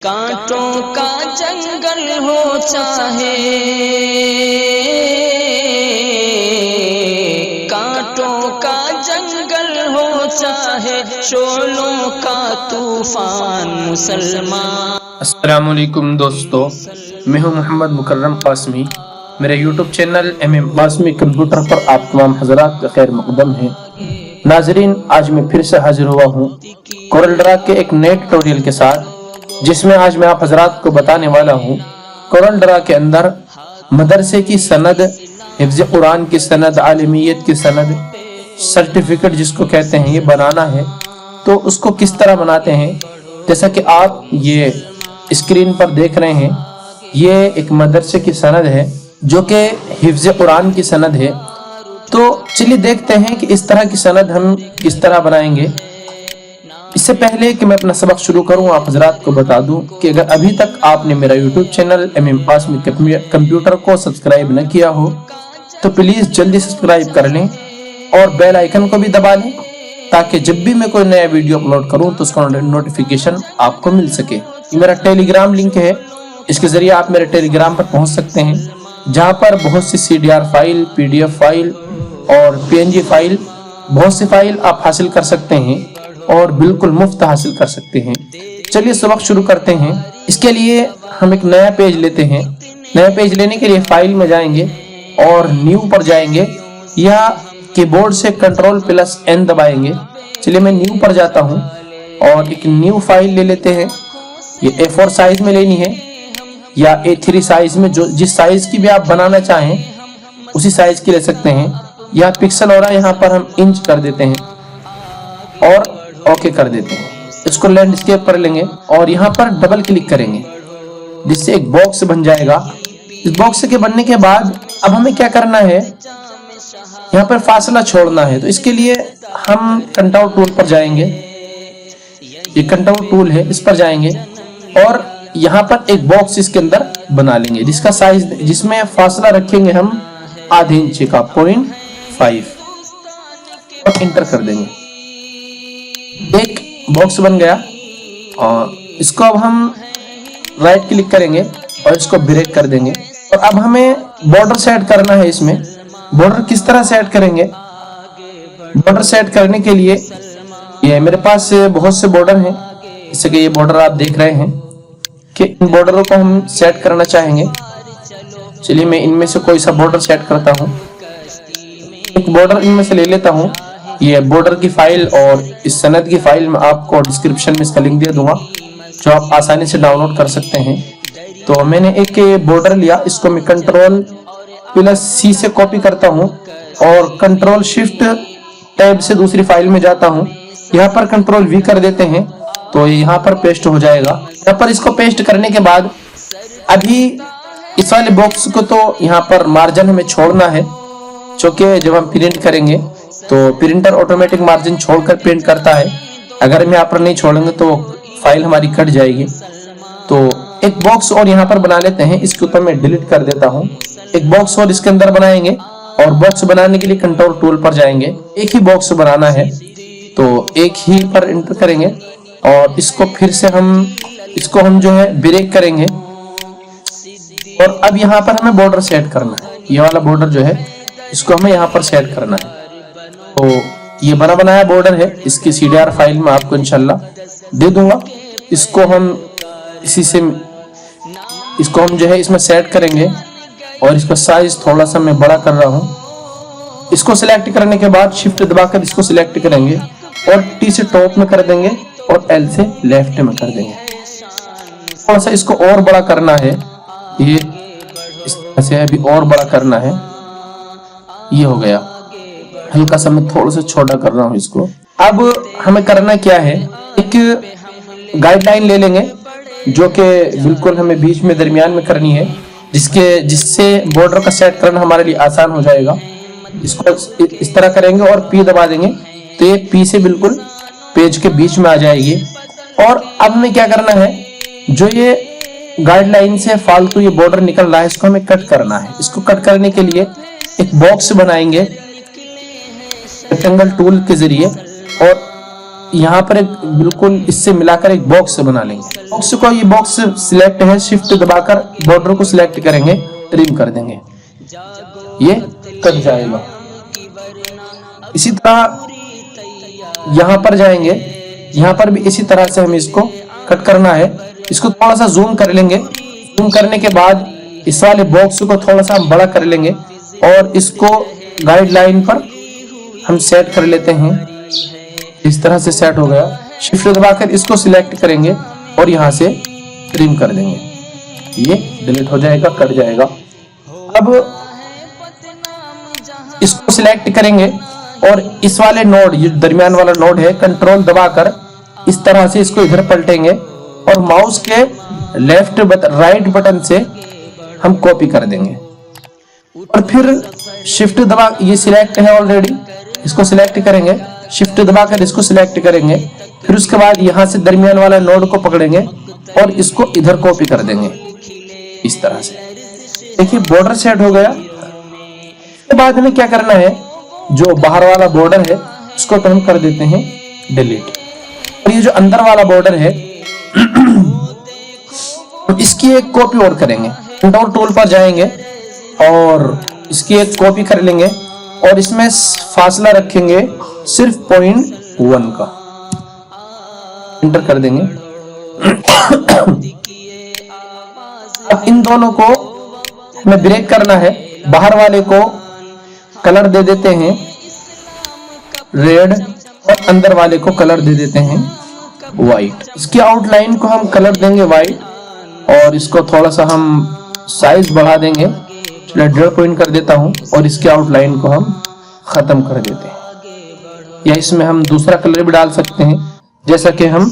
कांटों का जंगल हो चाहे, कांटों का जंगल हो चाहे, शोलों का तूफान मुसलमान। अस्सलामुअलैकुम दोस्तों, मैं हूं मोहम्मद मुकर्रम कासमी। मेरे YouTube channel MM Qasmi computer पर आप तमाम हजरात का खैर मकदम है। नाजरीन, आज मैं फिर से हाजिर हुआ हूं कोरल ड्रा के एक नए ट्यूटोरियल के साथ, जिसमें आज मैं आप हजरात को बताने वाला हूं कोरल ड्रा के अंदर मदरसे की सनद, हिफ्ज़ कुरान की सनद, आलिमियत की सनद, सर्टिफिकेट जिसको कहते हैं, ये बनाना है। तो उसको किस तरह बनाते हैं, जैसा कि आप ये स्क्रीन पर देख रहे हैं, ये एक मदरसे की सनद है जो कि हिफ्ज़ कुरान की सनद है। तो चलिए देखते हैं कि इस तरह की सनद हम किस तरह बनाएंगे। इससे पहले कि मैं अपना सबक शुरू करूं, आप हजरात को बता दूं कि अगर अभी तक आपने मेरा YouTube channel MM Qasmi computer को सब्सक्राइब न किया हो तो प्लीज जल्दी सब्सक्राइब कर लें और बेल आइकन को भी दबा लें, ताकि जब भी मैं कोई नया वीडियो अपलोड करूं तो उसका नोटिफिकेशन आपको मिल सके। ये मेरा टेलीग्राम लिंक है, इसके जरिए आप मेरे टेलीग्राम पर पहुंच सकते हैं, जहां पर बहुत सी CDR फाइल, PDF फाइल और PNG फाइल, बहुत सी फाइल आप हासिल कर सकते हैं और बिल्कुल मुफ्त हासिल कर सकते हैं। चलिए सबक शुरू करते हैं। इसके लिए हम एक नया पेज लेते हैं। नया पेज लेने के लिए फाइल में जाएंगे और न्यू पर जाएंगे, या कीबोर्ड से Ctrl+N दबाएंगे। चलिए मैं न्यू पर जाता हूं और एक न्यू फाइल ले लेते हैं। ये A4 साइज में लेनी है या A3 साइज में, जो जिस साइज की भी आप बनाना चाहें उसी साइज की ले सकते हैं। या पिक्सल हो रहा है, यहाँ पर हम इंच कर देते हैं और ओके कर देते हैं। इसको लैंडस्केप पर लेंगे और यहाँ पर डबल क्लिक करेंगे, जिससे एक बॉक्स बन जाएगा। इस बॉक्स के बनने के बाद अब हमें क्या करना है, यहाँ पर फासला छोड़ना है। तो इसके लिए हम कंट्रोल टूल पर जाएंगे, ये कंट्रोल टूल है, इस पर जाएंगे और यहाँ पर एक बॉक्स इसके अंदर बना लेंगे, जिसका साइज, जिसमें फासला रखेंगे हम आधे इंच का 0.5 और इंटर कर देंगे। एक बॉक्स बन गया और इसको अब हम राइट क्लिक करेंगे और इसको ब्रेक कर देंगे। और अब हमें बॉर्डर सेट करना है। इसमें बॉर्डर किस तरह सेट करेंगे, बॉर्डर सेट करने के लिए ये मेरे पास बहुत से बॉर्डर हैं, जैसे कि ये बॉर्डर आप देख रहे हैं कि इन बॉर्डरों को हम सेट करना चाहेंगे। चलिए मैं इनमें से कोई सा बॉर्डर सेट करता हूँ। एक बॉर्डर इनमें से ले लेता हूँ। ये बॉर्डर की फाइल और इस सनद की फाइल में आपको डिस्क्रिप्शन में इसका लिंक दे दूंगा, जो आप आसानी से डाउनलोड कर सकते हैं। तो मैंने एक बॉर्डर लिया, इसको मैं Ctrl+C से कॉपी करता हूँ और Ctrl+Shift टैब से दूसरी फाइल में जाता हूँ। यहाँ पर Ctrl+V कर देते हैं तो यहाँ पर पेस्ट हो जाएगा। यहाँ पर इसको पेस्ट करने के बाद अभी इस वाले बॉक्स को तो यहाँ पर मार्जिन हमें छोड़ना है, क्योंकि जब हम प्रिंट करेंगे तो प्रिंटर ऑटोमेटिक मार्जिन छोड़कर प्रिंट करता है। अगर हम यहाँ पर नहीं छोड़ेंगे तो फाइल हमारी कट जाएगी। तो एक बॉक्स और यहाँ पर बना लेते हैं, इसके ऊपर मैं डिलीट कर देता हूँ। एक बॉक्स और इसके अंदर बनाएंगे और बॉक्स बनाने के लिए कंट्रोल टूल पर जाएंगे। एक ही बॉक्स बनाना है तो एक ही पर एंटर करेंगे और इसको फिर से इसको हम जो है ब्रेक करेंगे। और अब यहाँ पर हमें बॉर्डर सेट करना है, ये वाला बॉर्डर जो है इसको हमें यहाँ पर सेट करना है। तो ये बना बनाया बॉर्डर है, इसकी CDR फाइल में आपको इंशाल्लाह दे दूंगा। इसको हम इसको हम जो है इसमें सेट करेंगे और इसका साइज थोड़ा सा मैं बड़ा कर रहा हूँ। इसको सिलेक्ट करने के बाद शिफ्ट दबाकर इसको सिलेक्ट करेंगे और T से टॉप में कर देंगे और L से लेफ्ट में कर देंगे। थोड़ा सा इसको और बड़ा करना है, ये इस तरह से अभी और बड़ा करना है। ये हो गया, हल्का सा मैं थोड़ा सा छोटा कर रहा हूँ इसको। अब हमें करना क्या है, एक गाइडलाइन ले लेंगे जो कि बिल्कुल हमें बीच में दरमियान में करनी है, जिससे बॉर्डर का सेट करना हमारे लिए आसान हो जाएगा। इसको इस तरह करेंगे और P दबा देंगे तो ये P से बिल्कुल पेज के बीच में आ जाएगी। और अब हमें क्या करना है, जो ये गाइडलाइन से फालतू ये बॉर्डर निकल रहा है, इसको हमें कट करना है। इसको कट करने के लिए एक बॉक्स बनाएंगे रेक्टेंगल टूल के जरिए और यहाँ पर एक बिल्कुल इससे मिलाकर एक बॉक्स बना लेंगे। बॉक्स को, ये बॉक्स सिलेक्ट है, शिफ्ट दबाकर बॉर्डर को सिलेक्ट करेंगे, ट्रिम कर देंगे, ये कट जाएगा। इसी तरह यहाँ पर जाएंगे, यहाँ पर भी इसी तरह से हमें इसको कट करना है। इसको थोड़ा सा जूम कर लेंगे। जूम करने के बाद इस वाले बॉक्स को थोड़ा सा हम बड़ा कर लेंगे और इसको गाइडलाइन पर हम सेट कर लेते हैं। इस तरह से सेट हो गया। शिफ्ट दबाकर इसको सिलेक्ट करेंगे और यहाँ से ट्रिम कर देंगे, ये डिलीट हो जाएगा, कट जाएगा। अब इसको सिलेक्ट करेंगे और इस वाले नोड, ये दरमियान वाला नोड है, कंट्रोल दबाकर इस तरह से इसको इधर पलटेंगे और माउस के लेफ्ट राइट बटन से हम कॉपी कर देंगे और फिर शिफ्ट दबा, ये सिलेक्ट है ऑलरेडी, इसको सिलेक्ट करेंगे, शिफ्ट दबाकर इसको सिलेक्ट करेंगे। फिर उसके बाद यहाँ से दरमियान वाला नोड को पकड़ेंगे और इसको इधर कॉपी कर देंगे इस तरह से। देखिए बॉर्डर सेट हो गया। इसके बाद हमें क्या करना है, जो बाहर वाला बॉर्डर है इसको तो हम कर देते हैं डिलीट, और ये जो अंदर वाला बॉर्डर है इसकी एक कॉपी और करेंगे। कंट्रोल टूल पर जाएंगे और इसकी एक कॉपी कर लेंगे और इसमें फासला रखेंगे सिर्फ 0.1 का, एंटर कर देंगे। अब इन दोनों को हमें ब्रेक करना है। बाहर वाले को कलर दे देते हैं रेड और अंदर वाले को कलर दे देते हैं व्हाइट। इसकी आउटलाइन को हम कलर देंगे व्हाइट और इसको थोड़ा सा हम साइज बढ़ा देंगे, 1.5 पॉइंट कर देता हूं और इसके आउटलाइन को हम खत्म कर देते हैं। या इसमें हम दूसरा कलर भी डाल सकते हैं, जैसा कि हम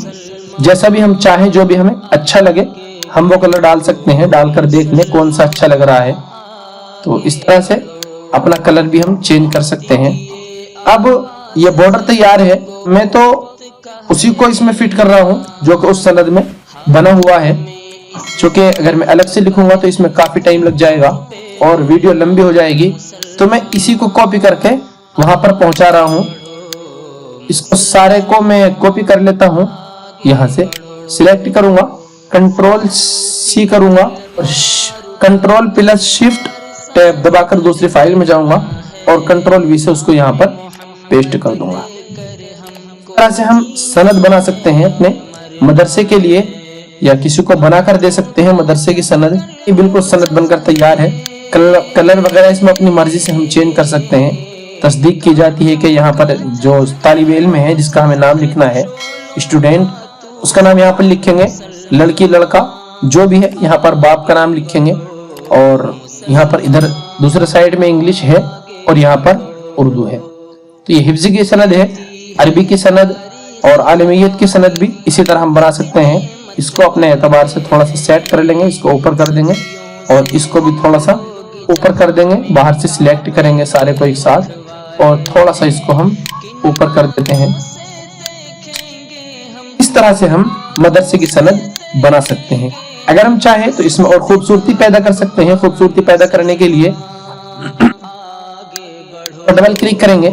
जैसा भी हम चाहें, जो भी हमें अच्छा लगे हम वो कलर डाल सकते हैं। डालकर देख लें कौन सा अच्छा लग रहा है, तो इस तरह से अपना कलर भी हम चेंज कर सकते हैं। अब ये बॉर्डर तैयार है, मैं तो उसी को इसमें फिट कर रहा हूं जो कि उस सनद में बना हुआ है। क्योंकि अगर मैं अलग से लिखूंगा तो इसमें काफी टाइम लग जाएगा और वीडियो लंबी हो जाएगी, तो मैं इसी को कॉपी करके वहां पर पहुंचा रहा हूं। इसको सारे को मैं कॉपी कर लेता हूं, यहां से सिलेक्ट करूंगा, कंट्रोल सी करूंगा और कंट्रोल प्लस शिफ्ट टैब दबाकर दूसरी फाइल में जाऊंगा और कंट्रोल वी से उसको यहां पर पेस्ट कर दूंगा। इस तरह से हम सनद बना सकते हैं अपने मदरसे के लिए, या किसी को बनाकर दे सकते हैं मदरसे की सनद। ये बिल्कुल सनद बनकर तैयार है। कलर वगैरह इसमें अपनी मर्जी से हम चेंज कर सकते हैं। तस्दीक की जाती है कि यहाँ पर जो तालिब इल्म है जिसका हमें नाम लिखना है, स्टूडेंट, उसका नाम यहाँ पर लिखेंगे, लड़की लड़का जो भी है यहाँ पर बाप का नाम लिखेंगे और यहाँ पर इधर दूसरे साइड में इंग्लिश है और यहाँ पर उर्दू है। तो ये हिफ्ज़ की सनद है, अरबी की सनद और आलमियत की सनद भी इसी तरह हम बना सकते हैं। इसको अपने एतबार से थोड़ा सा सेट कर लेंगे, इसको ऊपर कर देंगे और इसको भी थोड़ा सा ऊपर कर देंगे। बाहर से सिलेक्ट करेंगे सारे को एक साथ और थोड़ा सा इसको हम ऊपर कर देते हैं। इस तरह से हम मदरसे की सनद बना सकते हैं। अगर हम चाहें तो इसमें और खूबसूरती पैदा कर सकते हैं। खूबसूरती पैदा करने के लिए डबल क्लिक करेंगे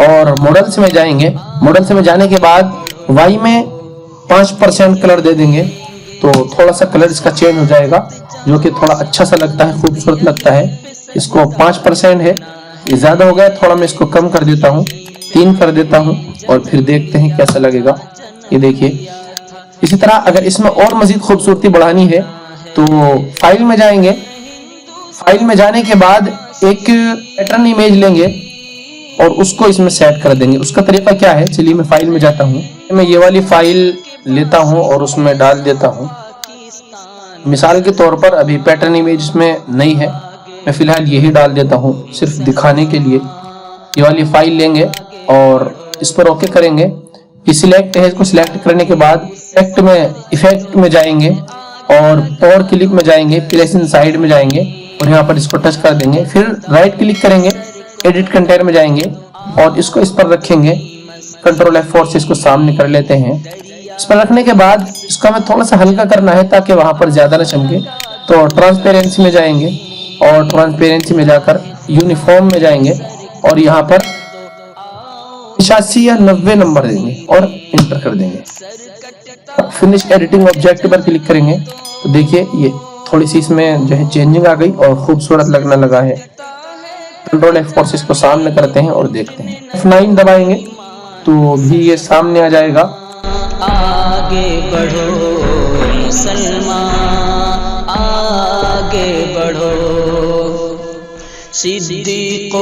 और मॉडल्स में जाएंगे। मॉडल्स में जाने के बाद वाई में 5% कलर दे देंगे तो थोड़ा सा कलर इसका चेंज हो जाएगा, जो कि थोड़ा अच्छा सा लगता है, खूबसूरत लगता है। इसको 5% है, ये ज्यादा हो गया, थोड़ा मैं इसको कम कर देता हूँ, 3 कर देता हूँ और फिर देखते हैं कैसा लगेगा। ये देखिए। इसी तरह अगर इसमें और मजीद खूबसूरती बढ़ानी है तो फाइल में जाएंगे। फाइल में जाने के बाद एक पैटर्न इमेज लेंगे और उसको इसमें सेट कर देंगे। उसका तरीका क्या है, चलिए मैं फाइल में जाता हूँ। मैं ये वाली फाइल लेता हूँ और उसमें डाल देता हूँ। मिसाल के तौर पर अभी पैटर्न इमेज इसमें नहीं है, मैं फिलहाल यही डाल देता हूँ सिर्फ दिखाने के लिए। ये वाली फाइल लेंगे और इस पर ओके करेंगे। ये सिलेक्ट है, इसको सिलेक्ट करने के बाद इफेक्ट में जाएंगे और पावर क्लिक में जाएंगे, प्लेस इन साइड में जाएंगे और यहाँ पर इसको टच कर देंगे। फिर राइट क्लिक करेंगे, एडिट कंटेंट में जाएंगे और इसको इस पर रखेंगे। कंट्रोल F4 से इसको सामने कर लेते हैं। इस पर रखने के बाद इसको हमें थोड़ा सा हल्का करना है ताकि वहां पर ज्यादा ना चमके। तो ट्रांसपेरेंसी में जाएंगे और ट्रांसपेरेंसी में जाकर यूनिफॉर्म में जाएंगे और यहाँ पर 85 या 90 नंबर देंगे और इंटर कर देंगे। फिनिश एडिटिंग ऑब्जेक्ट पर क्लिक करेंगे तो देखिए ये थोड़ी सी इसमें जो है चेंजिंग आ गई और खूबसूरत लगने लगा है। कंट्रोल F4 इसको सामने करते हैं और देखते हैं। F9 दबाएंगे तो भी ये सामने आ जाएगा। आगे बढ़ो मुसलमान, आगे बढ़ो सिद्दीक़।